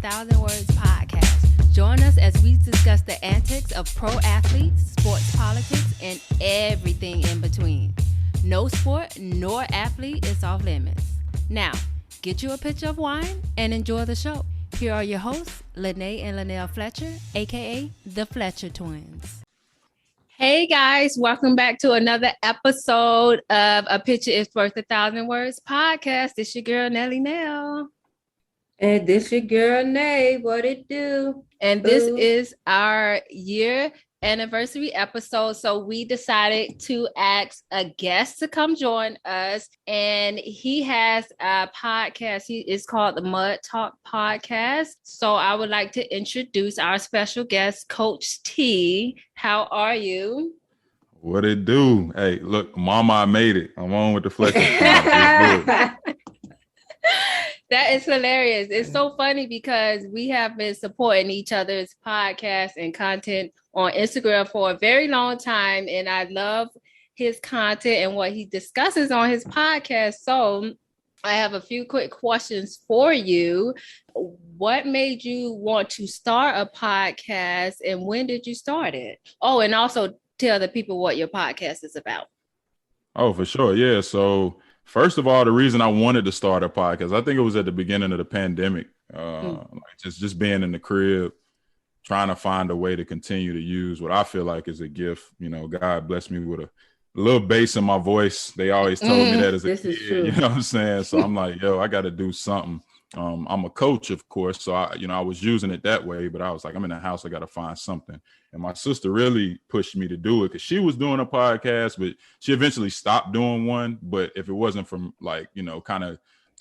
1,000 Words podcast. Join us as we discuss the antics of pro athletes, sports politics, and everything in between. No sport nor athlete is off limits. Now, get you a pitcher of wine and enjoy the show. Here are your hosts, Lene and Linnell Fletcher, aka the Fletcher Twins. Hey guys, welcome back to another episode of A Picture is Worth 1,000 Words podcast. It's your girl Nelly Nell. And this your girl Nay. What it do? And this is our year anniversary episode. So we decided to ask a guest to come join us. And he has a podcast. It's called the MudTalk podcast. So I would like to introduce our special guest, Coach T. How are you? What it do? Hey, look, Mama, I made it. I'm on with the Fletcher. That is hilarious. It's so funny because we have been supporting each other's podcasts and content on Instagram for a very long time. And I love his content and what he discusses on his podcast. So I have a few quick questions for you. What made you want to start a podcast and when did you start it? Oh, and also tell the people what your podcast is about. Oh, for sure. Yeah. So first of all, the reason I wanted to start a podcast, I think it was at the beginning of the pandemic, like just being in the crib, trying to find a way to continue to use what I feel like is a gift. You know, God blessed me with a little bass in my voice. They always told me that as a kid, you know what I'm saying? So I'm like, yo, I got to do something. I'm a coach, of course. So I was using it that way, but I was like, I'm in the house. I got to find something. And my sister really pushed me to do it because she was doing a podcast, but she eventually stopped doing one. But if it wasn't from like, kind of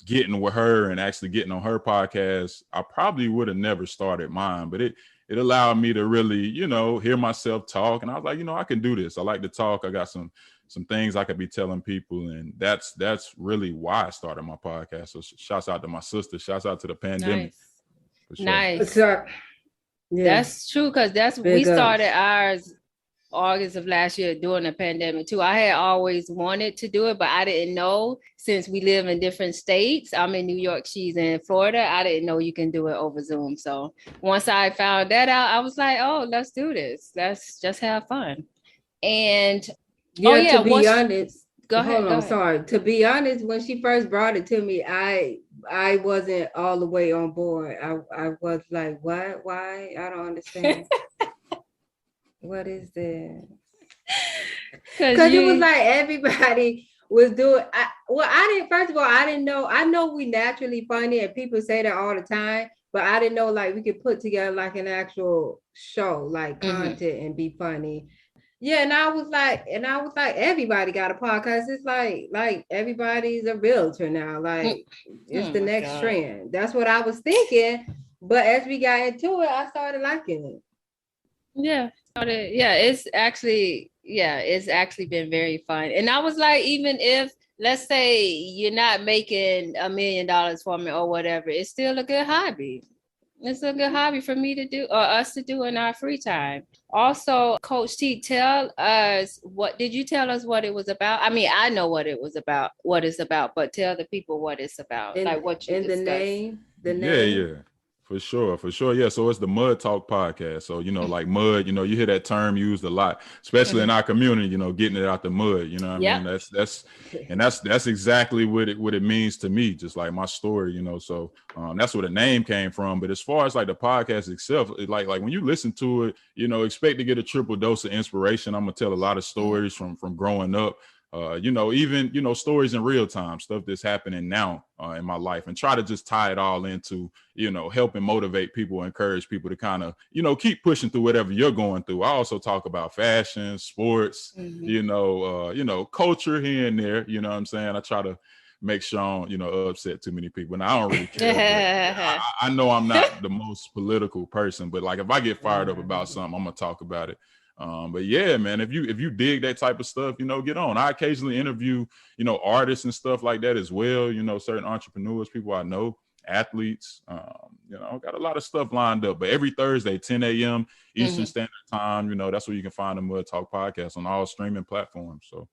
getting with her and actually getting on her podcast, I probably would have never started mine. But it allowed me to really, hear myself talk. And I was like, I can do this. I like to talk. I got some things I could be telling people. And that's really why I started my podcast. So shouts out to my sister. Shouts out to the pandemic. Nice. Sure. Yeah. That's true. Cause we started ours August of last year during the pandemic too. I had always wanted to do it, but I didn't know since we live in different states. I'm in New York, she's in Florida. I didn't know you can do it over Zoom. So once I found that out, I was like, oh, let's do this. Let's just have fun. And to be honest, go ahead. Sorry. To be honest, when she first brought it to me, I wasn't all the way on board. I was like, what? Why? I don't understand. What is this? Because it was like everybody was doing. I didn't know. I know we naturally funny and people say that all the time, but I didn't know like we could put together like an actual show, like content and be funny. Yeah, and I was like, everybody got a podcast. It's like everybody's a realtor now. Like it's the next trend. That's what I was thinking. But as we got into it, I started liking it. Yeah. It's actually been very fun. And I was like, even if let's say you're not making $1 million for me or whatever, it's still a good hobby. It's a good hobby for me to do or us to do in our free time. Also, Coach T, tell us did you tell us what it was about? I mean, I know what it's about, but tell the people what it's about. Like what you discussed. The name. Yeah. For sure. Yeah. So it's the MudTalk podcast. So, like mud, you hear that term used a lot, especially in our community, getting it out the mud, I mean, that's exactly what it means to me. Just like my story, so that's where the name came from. But as far as like the podcast itself, like when you listen to it, expect to get a triple dose of inspiration. I'm going to tell a lot of stories from growing up. Even stories in real time, stuff that's happening now in my life, and try to just tie it all into, helping motivate people, encourage people to kind of, keep pushing through whatever you're going through. I also talk about fashion, sports, culture here and there, you know what I'm saying? I try to make sure I don't, upset too many people. And I don't really care. I know I'm not the most political person, but like if I get fired up about something, I'm gonna talk about it. But yeah, man, if you dig that type of stuff, get on. I occasionally interview, artists and stuff like that as well. Certain entrepreneurs, people I know, athletes, got a lot of stuff lined up. But every Thursday, 10 a.m. Eastern Standard Time, that's where you can find the MudTalk podcast on all streaming platforms. So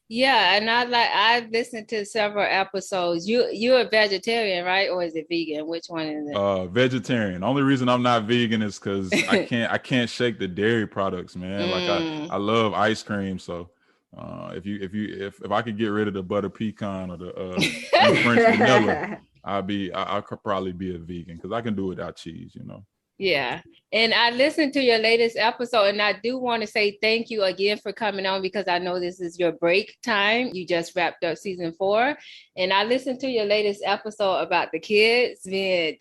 Yeah, and I've listened to several episodes. You're a vegetarian, right? Or is it vegan? Which one is it? Vegetarian. Only reason I'm not vegan is because I can't shake the dairy products, man. Like I love ice cream, so if I could get rid of the butter pecan or the French vanilla, I could probably be a vegan because I can do without cheese, you know. Yeah. And I listened to your latest episode, and I do want to say thank you again for coming on because I know this is your break time. You just wrapped up season 4. And I listened to your latest episode about the kids being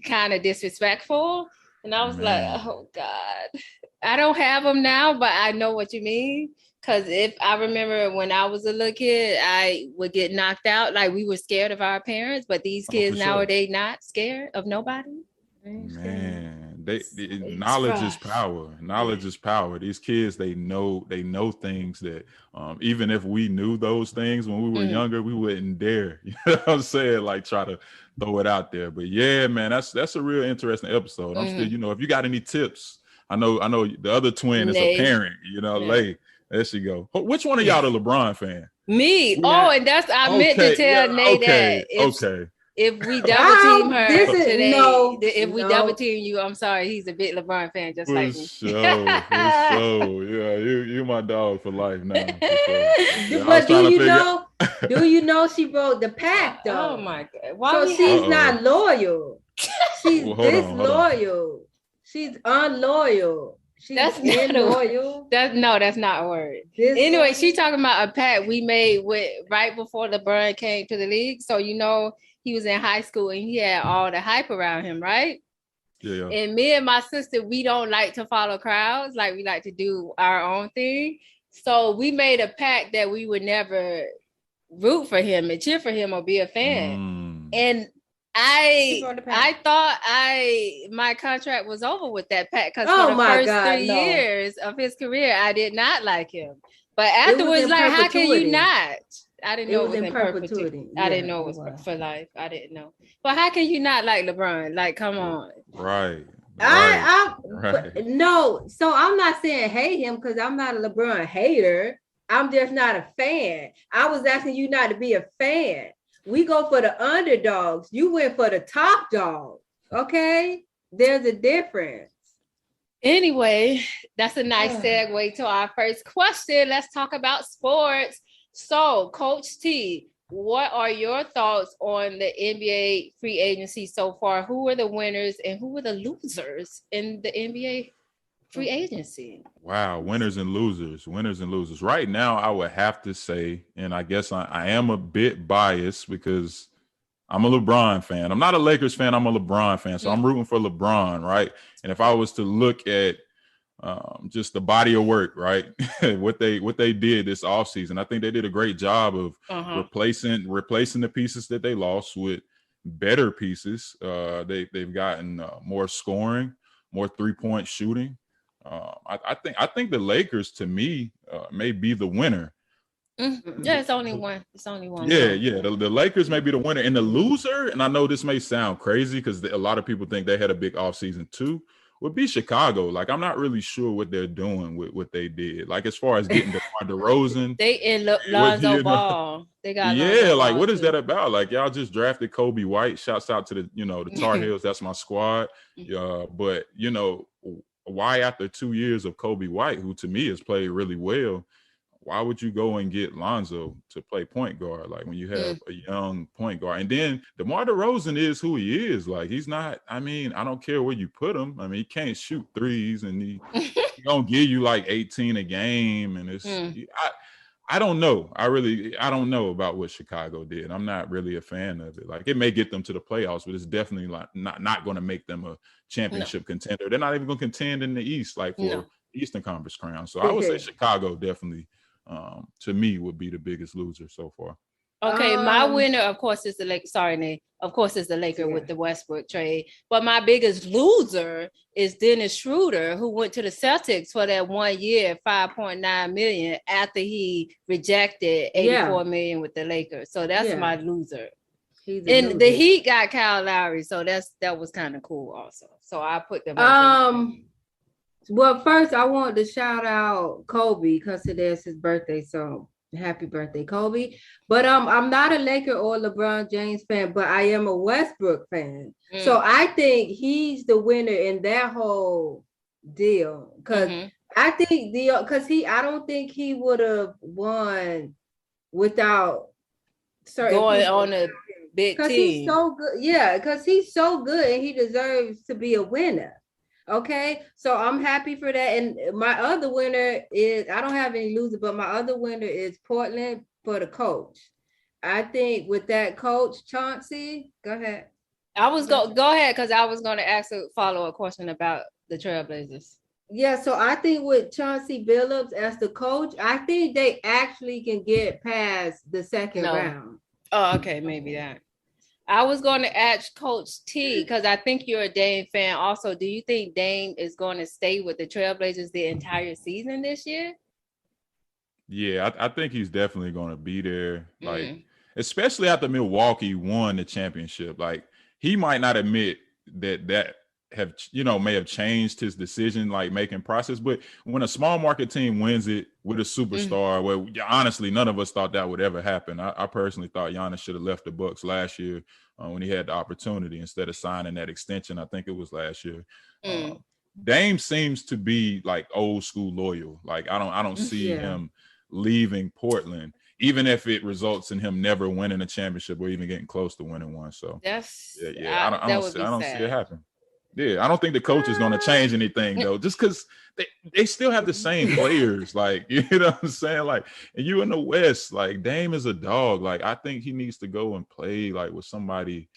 kind of disrespectful. And I was like, oh God, I don't have them now, but I know what you mean. Because if I remember when I was a little kid, I would get knocked out. Like we were scared of our parents, but these kids now, are they not scared of nobody? Man, knowledge is power. Knowledge is power. These kids, they know things that even if we knew those things when we were younger, we wouldn't dare. You know what I'm saying? Like try to throw it out there. But yeah, man, that's a real interesting episode. I'm still, you know, if you got any tips, I know the other twin is a parent. You know, Lay. There she go. Which one of y'all the LeBron fan? Me. Yeah. Oh, and I meant to tell Nate that. If we double team her today, if we double team you, I'm sorry, he's a big LeBron fan, just like me. Yeah, you my dog for life now. Yeah, but do you know she broke the pact though? Oh my God! So she's not loyal. She's disloyal. She's unloyal. That's loyal. That's not a word. Anyway, she talking about a pact we made right before LeBron came to the league. So you know. He was in high school and he had all the hype around him, right? Yeah. And me and my sister, we don't like to follow crowds. Like we like to do our own thing. So we made a pact that we would never root for him and cheer for him or be a fan. And I thought my contract was over with that pact because for the first 3 years of his career, I did not like him. But afterwards, like, how can you not? I didn't know it was in perpetuity. I didn't know it was for life. I didn't know. But how can you not like LeBron? Like, come on. Right. No. So I'm not saying hate him because I'm not a LeBron hater. I'm just not a fan. I was asking you not to be a fan. We go for the underdogs. You went for the top dog. Okay? There's a difference. Anyway, that's a nice segue to our first question. Let's talk about sports. So, Coach T, what are your thoughts on the NBA free agency so far? Who were the winners and who were the losers in the NBA free agency? Wow, winners and losers. Right now, I would have to say, and I guess I am a bit biased because I'm a LeBron fan. I'm not a Lakers fan. I'm a LeBron fan. So I'm rooting for LeBron, right? And if I was to look at just the body of work, right? what they did this offseason. I think they did a great job of replacing the pieces that they lost with better pieces. They've gotten more scoring, more 3-point shooting. I think the Lakers, to me, may be the winner. Yeah, it's only one. Yeah. The Lakers may be the winner, and the loser. And I know this may sound crazy because a lot of people think they had a big offseason too. Would be Chicago. Like, I'm not really sure what they're doing with what they did. Like, as far as getting DeMar DeRozan. They in Lonzo Ball. They got like, what is that about? Like, y'all just drafted Kobe White. Shouts out to the Tar Heels. That's my squad. But, why after 2 years of Kobe White, who to me has played really well, why would you go and get Lonzo to play point guard? Like, when you have a young point guard, and then DeMar DeRozan is who he is. Like, he's not, I don't care where you put him. I mean, he can't shoot threes and he don't give you like 18 a game. And it's, I don't know. I don't know about what Chicago did. I'm not really a fan of it. Like, it may get them to the playoffs, but it's definitely like not going to make them a championship contender. They're not even going to contend in the East, like for Eastern Conference crown. So I would say Chicago definitely, to me, would be the biggest loser so far. Okay, my winner, of course, is the Lakers. Sorry, Nate. Of course, is the Lakers with the Westbrook trade. But my biggest loser is Dennis Schroeder, who went to the Celtics for that 1 year, $5.9 million, after he rejected $84 million with the Lakers. So that's my loser. And the Heat got Kyle Lowry, so that was kind of cool also. So I put them. Well, first I want to shout out Kobe because today's his birthday. So Happy birthday, Kobe. But I'm not a Laker or LeBron James fan, but I am a Westbrook fan. So I think he's the winner in that whole deal. Because I think I don't think he would have won without certain going people on a big team. Because he's so good. Yeah, because he's so good and he deserves to be a winner. Okay, so I'm happy for that. And my other winner is, I don't have any loser, but my other winner is Portland for the coach. I think with that coach, Chauncey, go ahead. Go ahead, because I was going to ask a follow-up question about the Trailblazers. Yeah, so I think with Chauncey Billups as the coach, I think they actually can get past the second round. Oh, okay, maybe that. I was going to ask Coach T, because I think you're a Dame fan also. Do you think Dame is going to stay with the Trailblazers the entire season this year? Yeah, I think he's definitely going to be there. Like, especially after Milwaukee won the championship. Like, he might not admit that may have changed his decision, like making process. But when a small market team wins it with a superstar, well, honestly, none of us thought that would ever happen. I personally thought Giannis should have left the Bucks last year when he had the opportunity instead of signing that extension. I think it was last year. Dame seems to be like old school loyal. Like I don't see him leaving Portland, even if it results in him never winning a championship or even getting close to winning one. So I don't see it happen. Yeah, I don't think the coach is going to change anything though, just because they still have the same players. Like, you know what I'm saying? Like, and you in the West, like Dame is a dog. Like, I think he needs to go and play like with somebody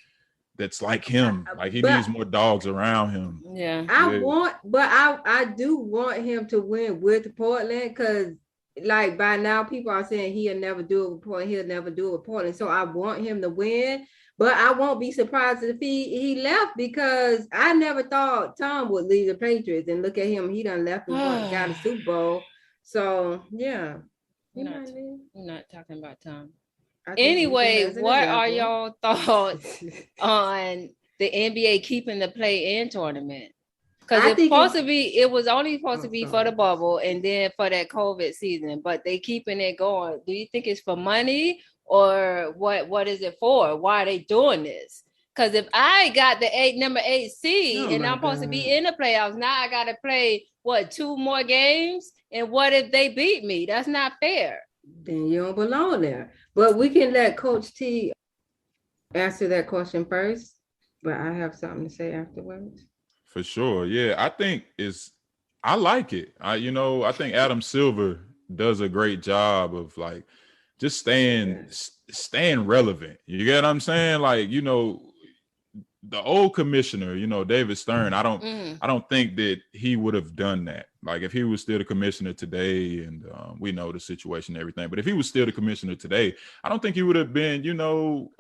that's like him. Like, he needs more dogs around him. Yeah, I do want him to win with Portland, because like by now people are saying he'll never do it with Portland. He'll never do it with Portland. So I want him to win. But I won't be surprised if he left, because I never thought Tom would leave the Patriots. And look at him. He done left and got a Super Bowl. So, yeah. I'm not talking about Tom. Anyway, what are y'all thoughts on the NBA keeping the play-in tournament? Because it was only supposed to be for the bubble and then for that COVID season, but they keeping it going. Do you think it's for money? Or what is it for? Why are they doing this? Because if I got the number 8 seed and I'm supposed to be in the playoffs, now I got to play 2 more games? And what if they beat me? That's not fair. Then you don't belong there. But we can let Coach T answer that question first. But I have something to say afterwards. For sure, yeah. I like it. I think Adam Silver does a great job of like just staying relevant. You get what I'm saying? Like, the old commissioner, David Stern, I don't think that he would have done that. Like, if he was still the commissioner today, and we know the situation and everything, but if he was still the commissioner today, I don't think he would have been,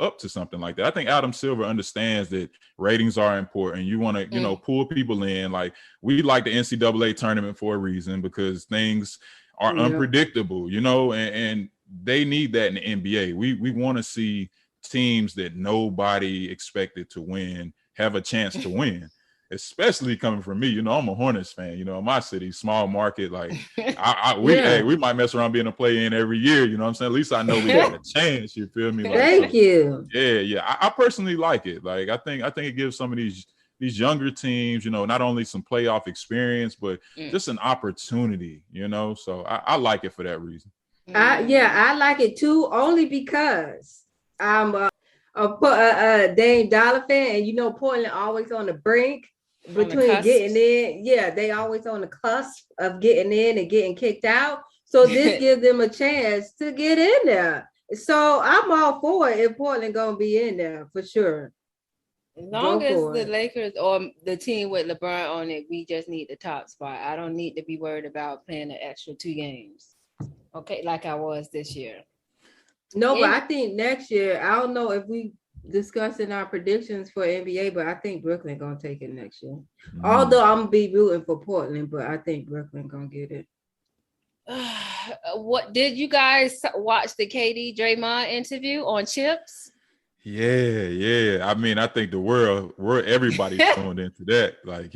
up to something like that. I think Adam Silver understands that ratings are important. You want to, pull people in. Like, we like the NCAA tournament for a reason, because things are unpredictable, and they need that in the NBA. We want to see teams that nobody expected to win have a chance to win, especially coming from me. I'm a Hornets fan. My city, small market. Like, we might mess around being a play-in every year. You know what I'm saying? At least I know we got a chance. You feel me? Like, Thank you. Yeah. I personally like it. Like, I think it gives some of these younger teams, not only some playoff experience, but just an opportunity. So I like it for that reason. I like it too, only because I'm a Dame Dollar fan, and Portland always on the brink between getting in. Yeah, they always on the cusp of getting in and getting kicked out. So this gives them a chance to get in there. So I'm all for it if Portland gonna be in there for sure. As long as the Lakers or the team with LeBron on it, we just need the top spot. I don't need to be worried about playing an extra 2 games. Okay, like I was this year. No, but I think next year, I don't know if we discussing our predictions for NBA, but I think Brooklyn gonna take it next year. Although I'm gonna be rooting for Portland, but I think Brooklyn gonna get it. What did you guys watch the KD Draymond interview on Chips? Yeah. I mean, I think the world everybody's tuned into that. Like,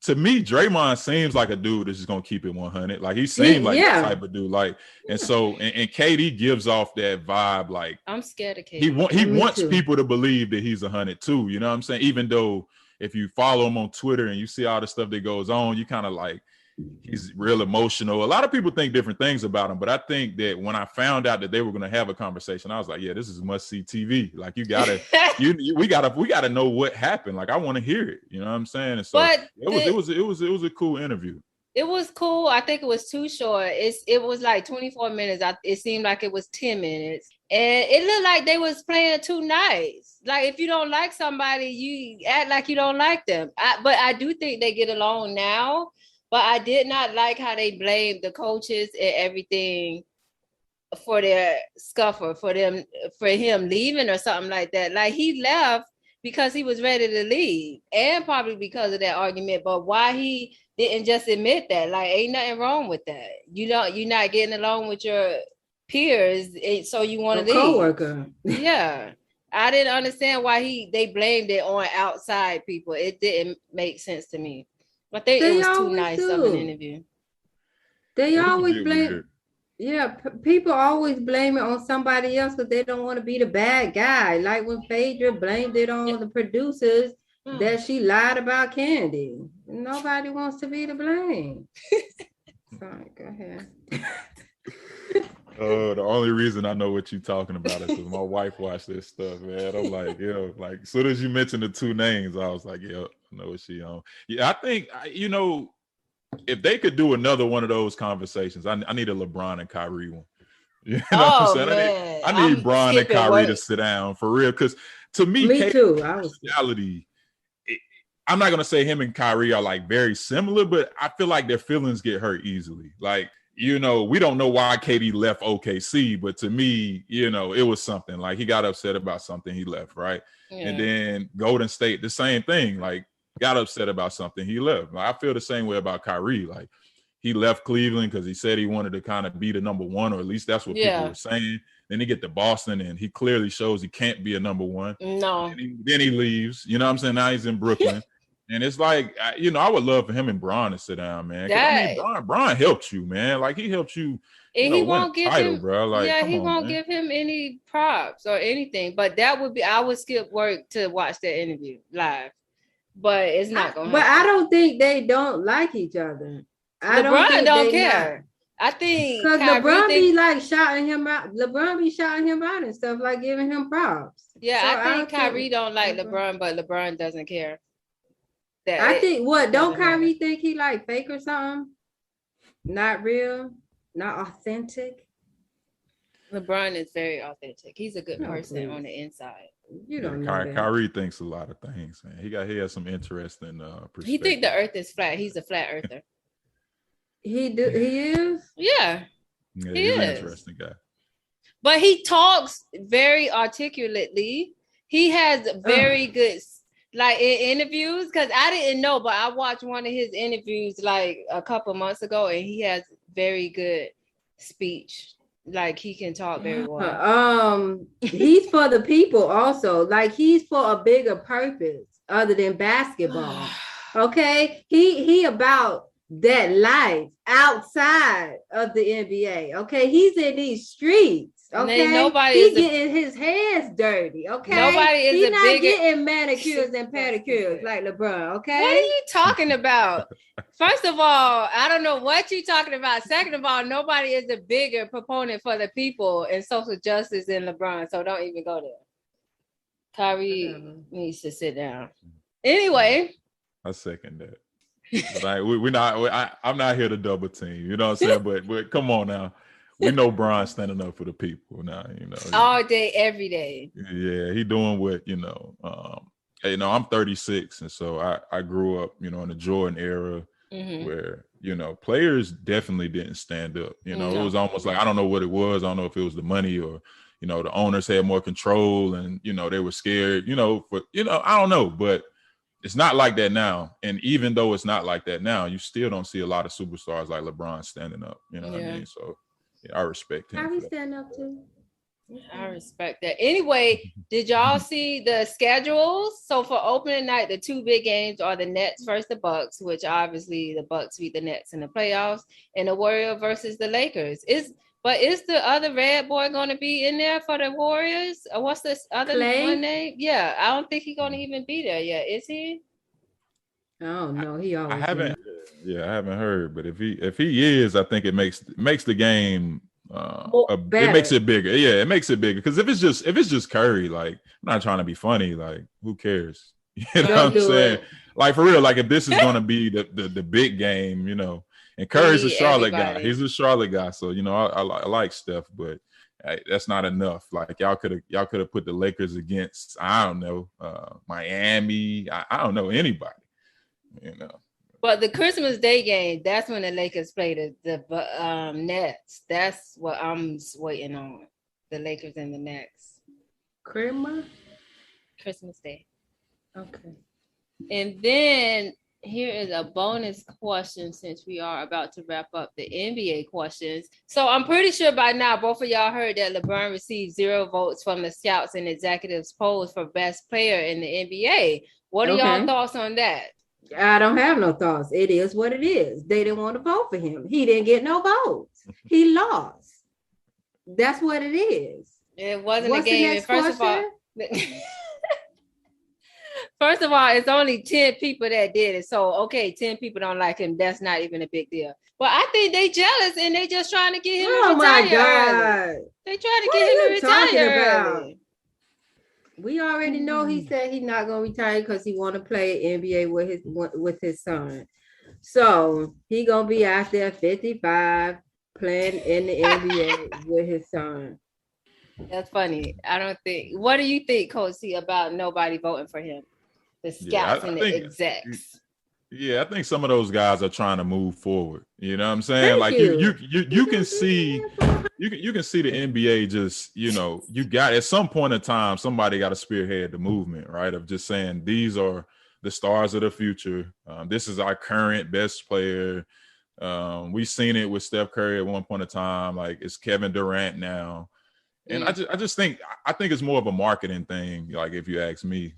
to me, Draymond seems like a dude that's just gonna keep it 100. Like he seemed like that type of dude. Like, and so and KD gives off that vibe. Like I'm scared of KD. He wants people to believe that he's 100 too. You know what I'm saying? Even though if you follow him on Twitter and you see all the stuff that goes on, you kind of like he's real emotional. A lot of people think different things about him, but I think that when I found out that they were going to have a conversation, I was like, yeah, this is must see TV. Like we gotta know what happened. Like I want to hear it. You know what I'm saying? And so it was a cool interview. It was cool. I think it was too short. It was like 24 minutes. It seemed like it was 10 minutes. And it looked like they was playing too nice. Like if you don't like somebody, you act like you don't like them. But I do think they get along now. But I did not like how they blamed the coaches and everything for their scuffle, for him leaving or something like that. Like he left because he was ready to leave and probably because of that argument. But why he didn't just admit that? Like ain't nothing wrong with that. You're not getting along with your peers, so you want to leave. Coworker. Yeah. I didn't understand why they blamed it on outside people. It didn't make sense to me. I think it was too nice of an interview. They always blame. Yeah, people always blame it on somebody else because they don't want to be the bad guy. Like when Phaedra blamed it on the producers that she lied about Candy. Nobody wants to be the blame. Sorry, go ahead. The only reason I know what you're talking about is because my wife watched this stuff, man. I'm like, yo, like as soon as you mentioned the two names, I was like, yo, I know what she on. Yeah, I think, if they could do another one of those conversations, I need a LeBron and Kyrie one. You know what I'm saying? Man. I need Bron and Kyrie to sit down for real. Because to me too. Personality, I'm not gonna say him and Kyrie are like very similar, but I feel like their feelings get hurt easily. Like, we don't know why KD left OKC, but to me, it was something. Like he got upset about something, he left, right? Yeah. And then Golden State, the same thing. Like got upset about something, he left. Like, I feel the same way about Kyrie. Like he left Cleveland because he said he wanted to kind of be the number one, or at least that's what people were saying. Then he get to Boston and he clearly shows he can't be a number one. No. Then he leaves. You know what I'm saying? Now he's in Brooklyn. And it's like, I would love for him and Bron to sit down, man. Bron helped you, man. Like he helped you. And he won't give him, bro. Like, he won't give him any props or anything. But I would skip work to watch that interview live. But it's not going to happen. But I don't think they don't like each other. LeBron don't care. I think because LeBron be like shouting him out. LeBron be shouting him out and stuff, like giving him props. Yeah, so I think Kyrie don't like LeBron, but LeBron doesn't care. Don't Kyrie think he like fake or something? Not real, not authentic. LeBron is very authentic. He's a good person on the inside. You don't know that. Kyrie thinks a lot of things, man. He has some interesting perspective. He think the earth is flat. He's a flat earther. He is? Yeah. He's an interesting guy. But he talks very articulately. He has very good, like in interviews, because I didn't know, but I watched one of his interviews like a couple months ago, and he has very good speech. Like he can talk very well. He's for the people also. Like he's for a bigger purpose other than basketball. Okay, he about that life outside of the NBA. Okay, he's in these streets. Okay, he's getting his hands dirty. Okay, he's not getting manicures and pedicures like LeBron. Okay, what are you talking about? First of all, I don't know what you're talking about. Second of all, nobody is a bigger proponent for the people and social justice than LeBron. So don't even go there. Kyrie needs to sit down. Anyway, I second that. Like I'm not here to double team. You know what I'm saying? But come on now. We know Bron standing up for the people now, all day, every day. Yeah, he doing what, I'm 36. And so I grew up, in the Jordan era where, players definitely didn't stand up. It was almost like, I don't know what it was. I don't know if it was the money or, the owners had more control and, they were scared, I don't know, but it's not like that now. And even though it's not like that now, you still don't see a lot of superstars like LeBron standing up, what I mean? So I respect him. How he stand up too? I respect that. Anyway, did y'all see the schedules? So for opening night, the two big games are the Nets versus the Bucks, which obviously the Bucks beat the Nets in the playoffs, and the Warriors versus the Lakers. Is the other red boy going to be in there for the Warriors? Or what's this other one name? Yeah, I don't think he's going to even be there yet. Is he? I don't know. He always. I haven't heard, but if he is, I think it makes the game. It makes it bigger. Yeah, it makes it bigger because if it's just Curry, like I'm not trying to be funny, like who cares? You know what I'm saying? Like for real, like if this is gonna be the big game, you know, and Curry's a Charlotte guy. He's a Charlotte guy, so you know I like Steph, but that's not enough. Like y'all could have put the Lakers against I don't know Miami. I don't know anybody, you know. But the Christmas Day game, that's when the Lakers play the Nets. That's what I'm waiting on. The Lakers and the Nets. Christmas Day. Okay. And then here is a bonus question since we are about to wrap up the NBA questions. So I'm pretty sure by now both of y'all heard that LeBron received 0 votes from the scouts and executives polls for best player in the NBA. What are y'all thoughts on that? I don't have no thoughts. It is what it is. They didn't want to vote for him. He didn't get no votes. He lost. That's what it is. It wasn't a game. First of all, it's only 10 people that did it. So, okay, 10 people don't like him. That's not even a big deal. But I think they jealous and they just trying to get him to retire. Oh, my God. They trying to get him to retire early. We already know he said he's not gonna retire because he want to play NBA with his son. So he gonna be out there 55 playing in the NBA with his son. That's funny. I don't think. What do you think, Coach C, about nobody voting for him? The scouts and the execs. Yeah, I think some of those guys are trying to move forward. You know what I'm saying? You can see. You can see the NBA just, you know, you got at some point in time, somebody got to spearhead the movement, right? Of just saying, these are the stars of the future. This is our current best player. We've seen it with Steph Curry at one point in time. Like it's Kevin Durant now. And I just think it's more of a marketing thing. Like if you ask me,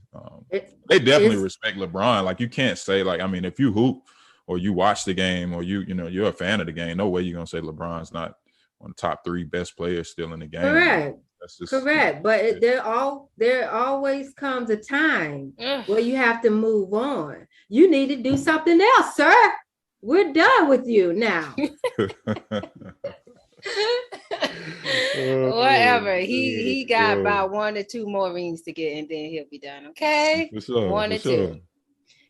they definitely respect LeBron. Like you can't say like, I mean, if you hoop or you watch the game or you're a fan of the game, no way you're going to say LeBron's not on the top 3 best players still in the game. Correct. That's just, correct. But there always comes a time where you have to move on. You need to do something else, sir. We're done with you now. Whatever. He got about 1 or 2 more rings to get and then he'll be done. Okay. For sure, 1 or 2.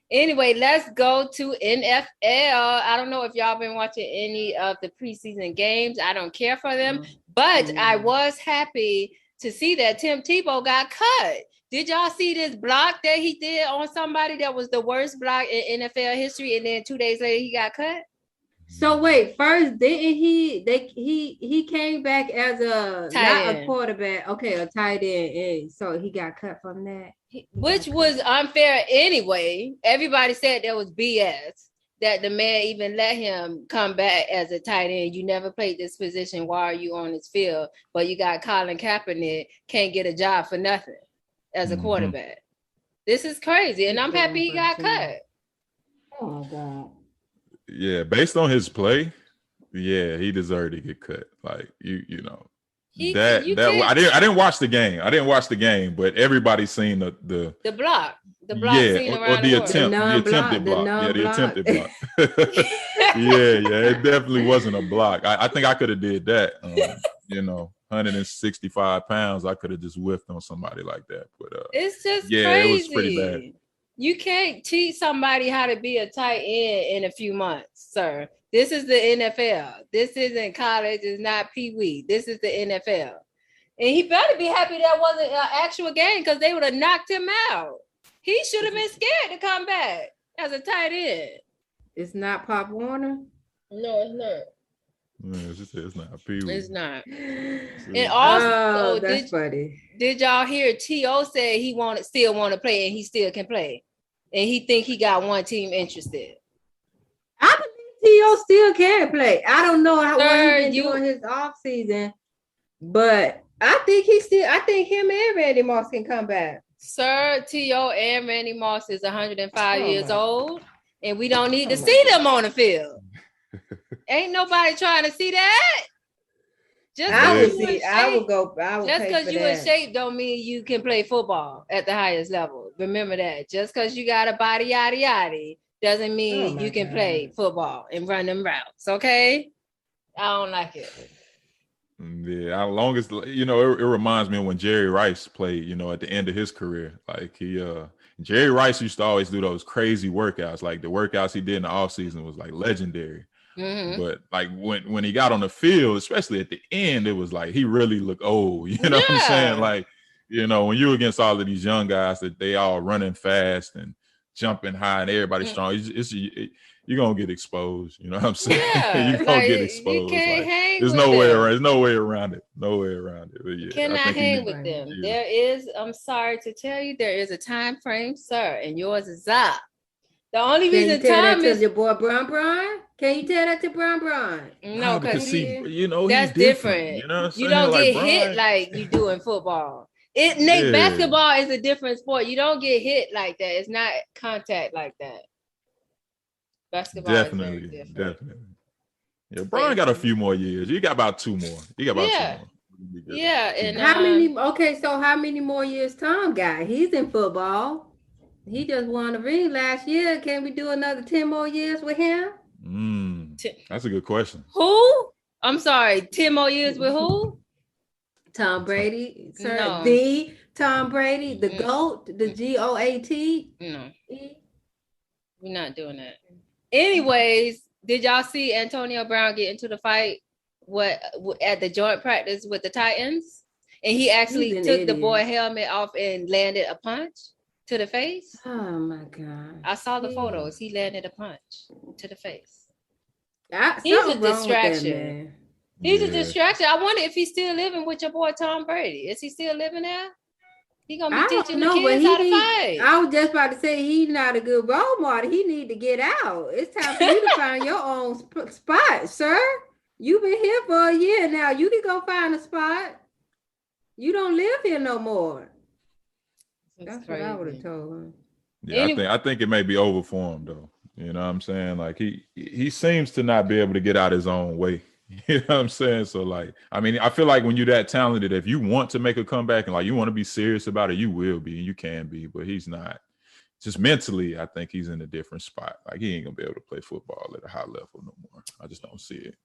Anyway, let's go to NFL. I don't know if y'all been watching any of the preseason games. I don't care for them, but I was happy to see that Tim Tebow got cut. Did y'all see this block that he did on somebody that was the worst block in NFL history, and then 2 days later he got cut? So wait, first didn't he came back as a quarterback, a tight end, and so he got cut from that, which was unfair anyway. Everybody said that was BS that the man even let him come back as a tight end. You never played this position. Why are you on this field? But you got Colin Kaepernick can't get a job for nothing as a quarterback. This is crazy, and I'm happy he got cut. Oh my God. Yeah, based on his play, he deserved to get cut. Like you know, I didn't watch the game. But everybody's seen the block. The block scene around the attempted block. The attempted block. It definitely wasn't a block. I think I could have did that. 165 pounds, I could have just whiffed on somebody like that. But it's just crazy. It was pretty bad. You can't teach somebody how to be a tight end in a few months, sir. This is the NFL. This isn't college. It's not Pee Wee. This is the NFL. And he better be happy that wasn't an actual game because they would have knocked him out. He should have been scared to come back as a tight end. It's not Pop Warner? No, it's not. It's not Pee Wee. It's not. And also, that's funny. Did y'all hear T.O. say he still want to play and he still can play? And he think he got one team interested. I believe T.O. still can play. I don't know what he's been doing his off season, but I think him and Randy Moss can come back. Sir T.O. and Randy Moss is 105 years my. old, and we don't need to see them on the field. Ain't nobody trying to see that. I would go. Just because you in shape don't mean you can play football at the highest level. Remember that. Just because you got a body yada yada doesn't mean you can play football and run them routes. Okay, I don't like it. Yeah, as long as it reminds me of when Jerry Rice played. At the end of his career, like Jerry Rice used to always do those crazy workouts. Like the workouts he did in the offseason was like legendary. Mm-hmm. But like when he got on the field, especially at the end, it was like he really looked old. You know what I'm saying? Like, when you're against all of these young guys that they all running fast and jumping high and everybody's strong, you're gonna get exposed. You know what I'm saying? Yeah, you're gonna get exposed. You can't hang there's with no them. way around. There's no way around it. No way around it. But yeah, cannot hang with them. There is. I'm sorry to tell you, there is a time frame, sir, and yours is up. The only reason time is your boy Brian. Can you tell that to Brian? No, because that's different. You know what I'm saying? You don't get hit like you do in football. Basketball is a different sport. You don't get hit like that. It's not contact like that. Basketball definitely. Yeah, Brian got a few more years. You got about 2 more. You got about 2 more. Yeah, and how many? Okay, so how many more years Tom got? He's in football. He just won a ring last year. Can we do another 10 more years with him? That's a good question. Who? I'm sorry, 10 more years with who? Tom Brady, sir. No. The Tom Brady, the GOAT, the GOAT. No, we're not doing that. Anyways, did y'all see Antonio Brown get into the fight at the joint practice with the Titans? And he actually took the boy helmet off and landed a punch to the face. Oh my God. I saw the photos. He landed a punch to the face. He's a distraction. He's a distraction. I wonder if he's still living with your boy Tom Brady. Is he still living there? He gonna be teaching the kids how to fight. I was just about to say he's not a good role model. He need to get out. It's time for you to find your own spot, sir. You've been here for a year now. You can go find a spot. You don't live here no more. That's what I would have told him. Yeah, I think it may be over for him though. You know what I'm saying? Like he seems to not be able to get out his own way. You know what I'm saying? So like, I mean, I feel like when you're that talented, if you want to make a comeback and like you want to be serious about it, you will be and you can be, but he's not. Just mentally, I think he's in a different spot. Like he ain't gonna be able to play football at a high level no more. I just don't see it.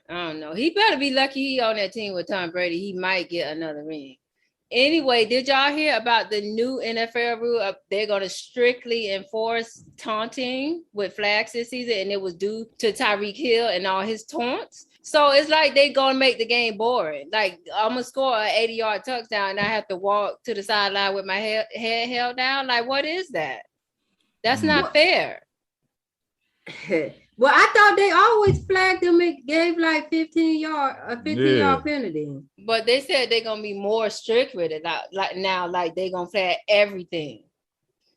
I don't know. He better be lucky he on that team with Tom Brady. He might get another ring. Anyway, did y'all hear about the new NFL rule? They're going to strictly enforce taunting with flags this season, and it was due to Tyreek Hill and all his taunts. So it's like they're going to make the game boring. Like, I'm going to score an 80-yard touchdown, and I have to walk to the sideline with my head held down. Like, what is that? That's not fair. Well, I thought they always flagged them and gave like a 15-yard penalty. But they said they're gonna be more strict with it. Like they're gonna flag everything.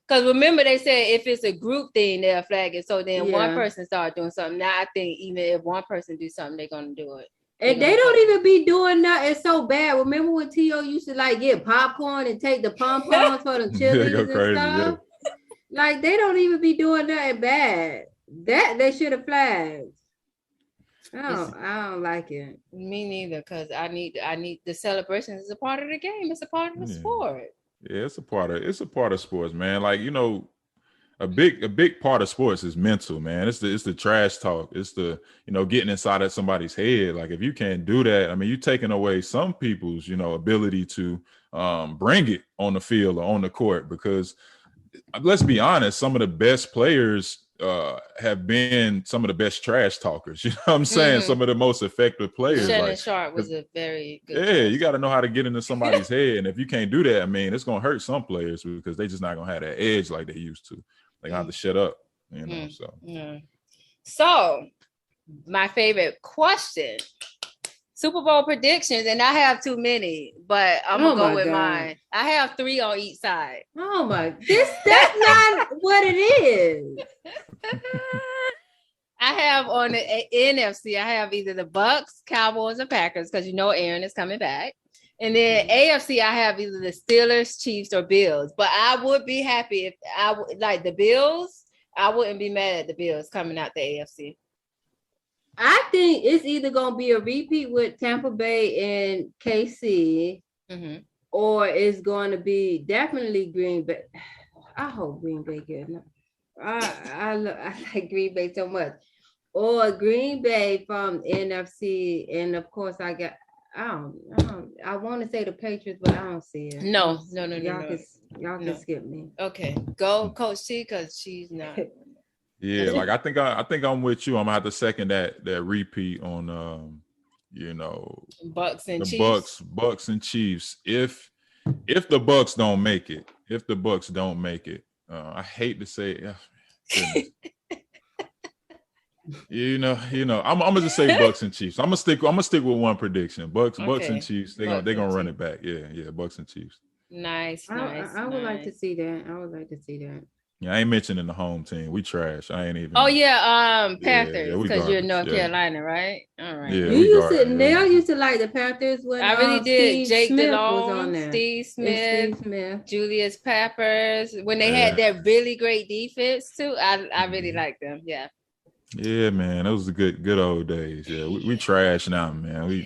Because remember, they said if it's a group thing, they'll flag it. So then one person start doing something. Now I think even if one person do something, they're gonna do it. And they don't even be doing that. It's so bad. Remember when T.O. used to like get popcorn and take the pom-poms for the chilies and stuff? Yeah. Like they don't even be doing nothing bad. That they should have flagged. I don't like it. Me neither, because I need the celebrations is a part of the game. It's a part of the sport. Yeah, it's a part of sports, man. Like, a big part of sports is mental, man. It's the trash talk. It's the, getting inside of somebody's head. Like if you can't do that, I mean, you're taking away some people's, ability to bring it on the field or on the court, because let's be honest, some of the best players have been some of the best trash talkers. You know what I'm saying? Mm-hmm. Some of the most effective players. Shannon Sharp was a very good player. You got to know how to get into somebody's head. And if you can't do that, I mean, it's going to hurt some players because they just not going to have that edge like they used to. They have to shut up, so. Yeah. So my favorite question, Super Bowl predictions, and I have too many, but I'm gonna go with mine. I have 3 on each side. Oh my! That's not what it is. I have on the NFC, I have either the Bucks, Cowboys, or Packers, because you know Aaron is coming back. And then AFC, I have either the Steelers, Chiefs, or Bills. But I would be happy if I would like the Bills. I wouldn't be mad at the Bills coming out the AFC. I think it's either gonna be a repeat with Tampa Bay and KC, or it's going to be definitely Green Bay. I hope Green Bay get enough. I like Green Bay so much. Or Green Bay from NFC, and of course I want to say the Patriots, but I don't see it. No. Y'all can skip me. Okay, go Coach T, because she's not. Yeah, like I think I'm with you. I'm gonna have to second that repeat on Bucks and Chiefs. Bucks and Chiefs. If the Bucks don't make it, I hate to say it. I'm gonna just say Bucks and Chiefs. I'm gonna stick with one prediction. Bucks and Chiefs. They're gonna run it back. Yeah, Bucks and Chiefs. Nice. I would like to see that. Yeah, I ain't mentioning the home team. We trash. I ain't even. Oh yeah, Panthers, because you're in North Carolina, right? All right. Yeah, Nell used to like the Panthers when I really did. Steve Jake Smith DeLong, was on there. Steve Smith, Julius Peppers. When they had that really great defense too, I really liked them. Yeah. Yeah, man, those were the good old days. Yeah, we trash now, man. I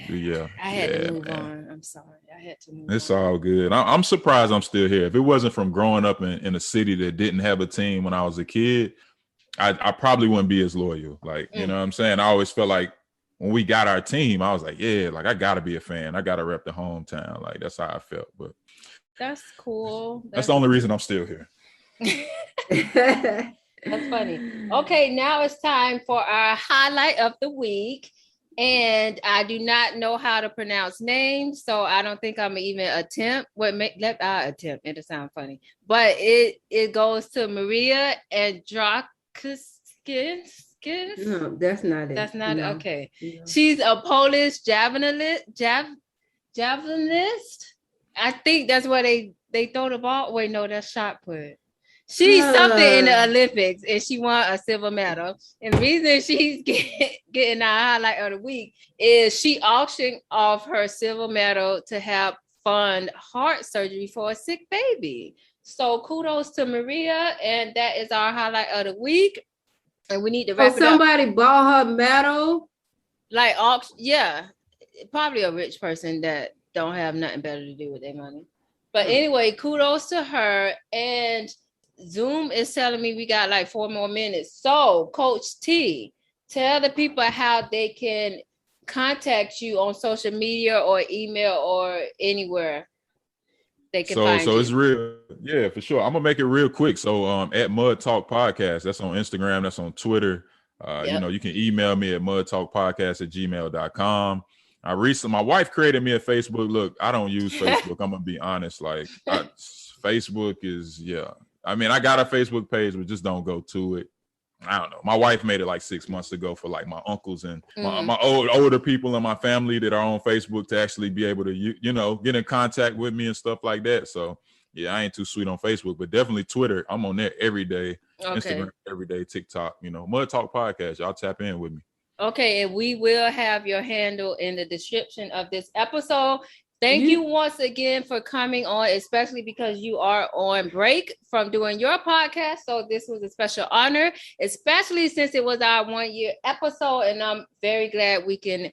had to move on. I'm sorry. I had to move It's on. all good. I'm surprised I'm still here. If it wasn't from growing up in a city that didn't have a team when I was a kid, I probably wouldn't be as loyal. Like, you know what I'm saying? I always felt like when we got our team, I was like, yeah, like I gotta be a fan. I gotta rep the hometown. Like that's how I felt. But that's cool. That's the only reason I'm still here. That's funny. Okay, now it's time for our highlight of the week. And I do not know how to pronounce names, so I don't think I'm even attempt. Let I attempt. It'll sound funny. But it goes to Maria Andrakowski. No, that's not it. That's not no. Okay. No. She's a Polish javelinist. I think that's where they throw the ball. Wait, no, that's shot put. She's something in the Olympics, and she won a silver medal. And the reason she's getting our highlight of the week is she auctioned off her silver medal to help fund heart surgery for a sick baby. So kudos to Maria, and that is our highlight of the week. And we need to wrap it up. Somebody bought her medal? Like auction, yeah. Probably a rich person that don't have nothing better to do with their money. But anyway, kudos to her. And Zoom is telling me we got like 4 more minutes. So, Coach T, tell the people how they can contact you on social media or email or anywhere they can find you. So it's real. Yeah, for sure. I'm going to make it real quick. So at MudTalk Podcast, that's on Instagram, that's on Twitter. You can email me at mudtalkpodcast@gmail.com. My wife created me a Facebook. Look, I don't use Facebook. I'm going to be honest. Like Facebook is, I mean, I got a Facebook page, but just don't go to it. I don't know. My wife made it like 6 months ago for like my uncles and my older people in my family that are on Facebook to actually be able to, get in contact with me and stuff like that. So, yeah, I ain't too sweet on Facebook, but definitely Twitter. I'm on there every day. Okay. Instagram every day, TikTok, Mud Talk Podcast. Y'all tap in with me. Okay, and we will have your handle in the description of this episode. Thank you once again for coming on, especially because you are on break from doing your podcast. So this was a special honor, especially since it was our 1-year episode. And I'm very glad we can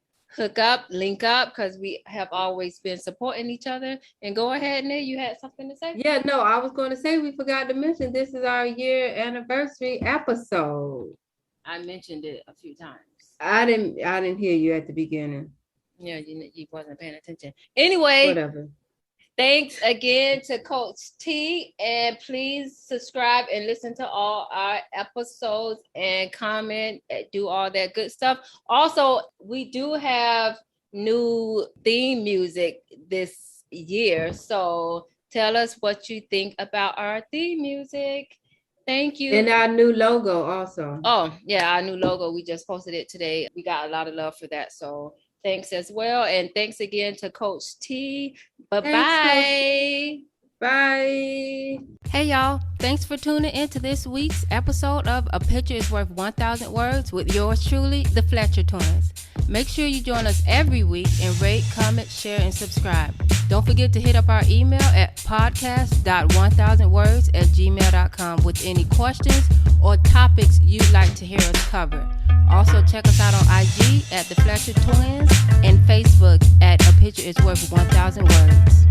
link up, because we have always been supporting each other. And go ahead, Nate, you had something to say? Yeah, no, I was going to say, we forgot to mention this is our year anniversary episode. I mentioned it a few times. I didn't hear you at the beginning. Yeah, you wasn't paying attention. Anyway, whatever. Thanks again to Coach T, and please subscribe and listen to all our episodes and comment, do all that good stuff. Also, we do have new theme music this year, so tell us what you think about our theme music. Thank you. And our new logo also. Oh, yeah, our new logo. We just posted it today. We got a lot of love for that, so thanks as well. And thanks again to Coach T. Bye-bye. Bye. Hey y'all, thanks for tuning in to this week's episode of A Picture is Worth 1,000 Words with yours truly, the Fletcher Twins. Make sure you join us every week and rate, comment, share, and subscribe. Don't forget to hit up our email at podcast.1000words@gmail.com with any questions or topics you'd like to hear us cover. Also, check us out on IG at the Fletcher Twins and Facebook at A Picture is Worth 1,000 Words.